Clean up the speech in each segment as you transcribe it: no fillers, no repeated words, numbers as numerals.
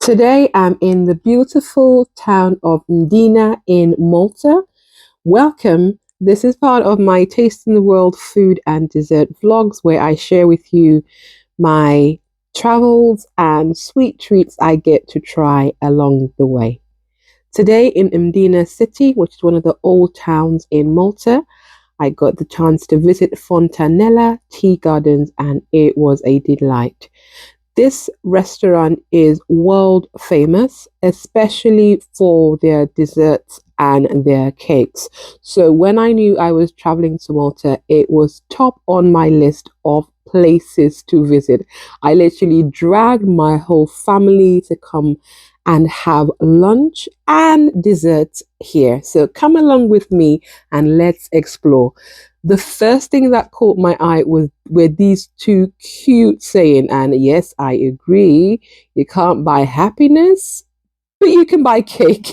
Today I'm in the beautiful town of Mdina in Malta. Welcome. This is part of my Tasting the World food and dessert vlogs where I share with you my travels and sweet treats I get to try along the way. Today in Mdina city, which is one of the old towns in Malta, I got the chance to visit Fontanella Tea Gardens and it was a delight. This restaurant is world famous, especially for their desserts and their cakes. So when I knew I was traveling to Malta, it was top on my list of places to visit. I literally dragged my whole family to come and have lunch and dessert here. So come along with me and let's explore. The first thing that caught my eye were these two cute saying, and yes, I agree, you can't buy happiness, but you can buy cake.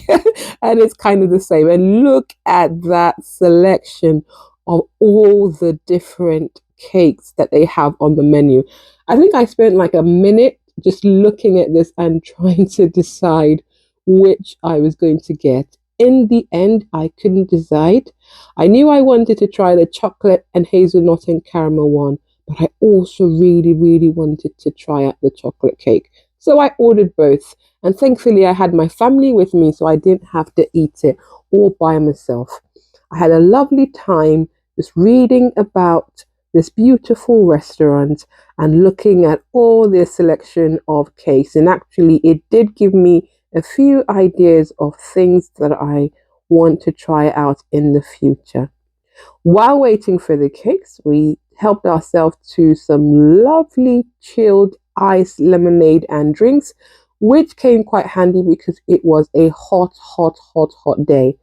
And it's kind of the same. And look at that selection of all the different cakes that they have on the menu. I think I spent like a minute just looking at this and trying to decide which I was going to get. In the end, I couldn't decide. I knew I wanted to try the chocolate and hazelnut and caramel one, but I also really wanted to try out the chocolate cake. So I ordered both. And thankfully, I had my family with me, so I didn't have to eat it all by myself. I had a lovely time just reading about this beautiful restaurant and looking at all their selection of cakes. And actually, it did give me a few ideas of things that I want to try out in the future. While waiting for the cakes, we helped ourselves to some lovely chilled iced lemonade and drinks, which came quite handy because it was a hot day.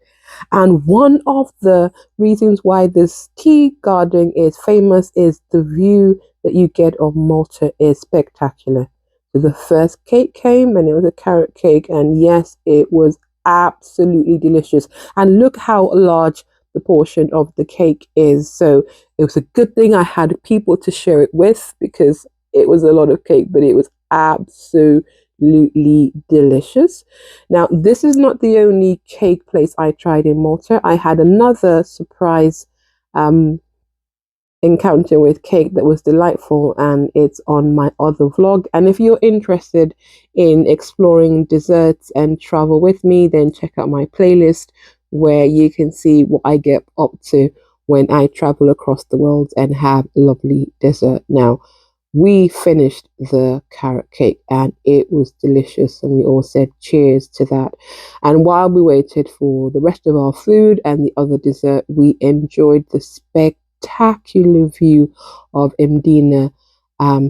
And one of the reasons why this tea garden is famous is the view that you get of Malta is spectacular. So the first cake came and it was a carrot cake, and yes, it was absolutely delicious. And look how large the portion of the cake is. So it was a good thing I had people to share it with because it was a lot of cake, but it was absolutely delicious. Now, this is not the only cake place I tried in Malta. I had another surprise encounter with cake that was delightful, and it's on my other vlog. And if you're interested in exploring desserts and travel with me, then check out my playlist where you can see what I get up to when I travel across the world and have lovely dessert. Now, we finished the carrot cake and it was delicious, and we all said cheers to that. And while we waited for the rest of our food and the other dessert, we enjoyed the spectacular view of Mdina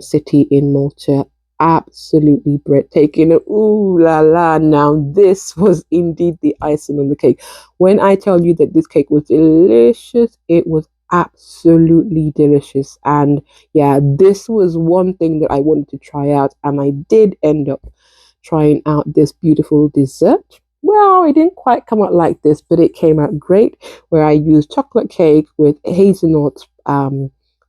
city in Malta. Absolutely breathtaking. Ooh la la. Now this was indeed the icing on the cake. When I tell you that this cake was delicious, it was absolutely delicious. And yeah, this was one thing that I wanted to try out, and I did end up trying out this beautiful dessert. Well, it didn't quite come out like this, but it came out great, where I used chocolate cake with hazelnut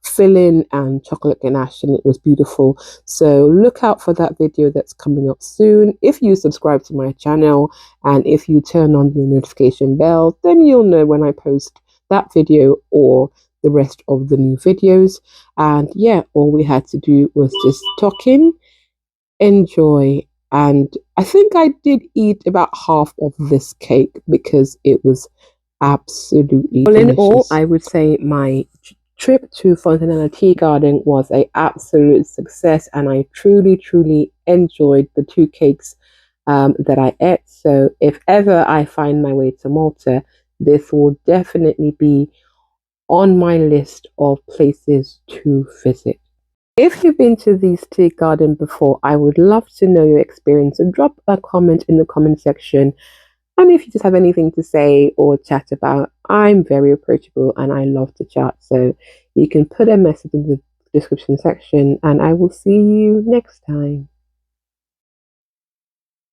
filling and chocolate ganache, and it was beautiful. So look out for that video that's coming up soon. If you subscribe to my channel and if you turn on the notification bell, then you'll know when I post that video or the rest of the new videos. And yeah, all we had to do was just talk in, enjoy, and I think I did eat about half of this cake because it was absolutely delicious. In all, I would say my trip to Fontanella Tea Garden was an absolute success, and I truly enjoyed the two cakes that I ate. So if ever I find my way to Malta, this will definitely be on my list of places to visit. If you've been to these tea gardens before, I would love to know your experience, so drop a comment in the comment section. And if you just have anything to say or chat about, I'm very approachable and I love to chat. So you can put a message in the description section and I will see you next time.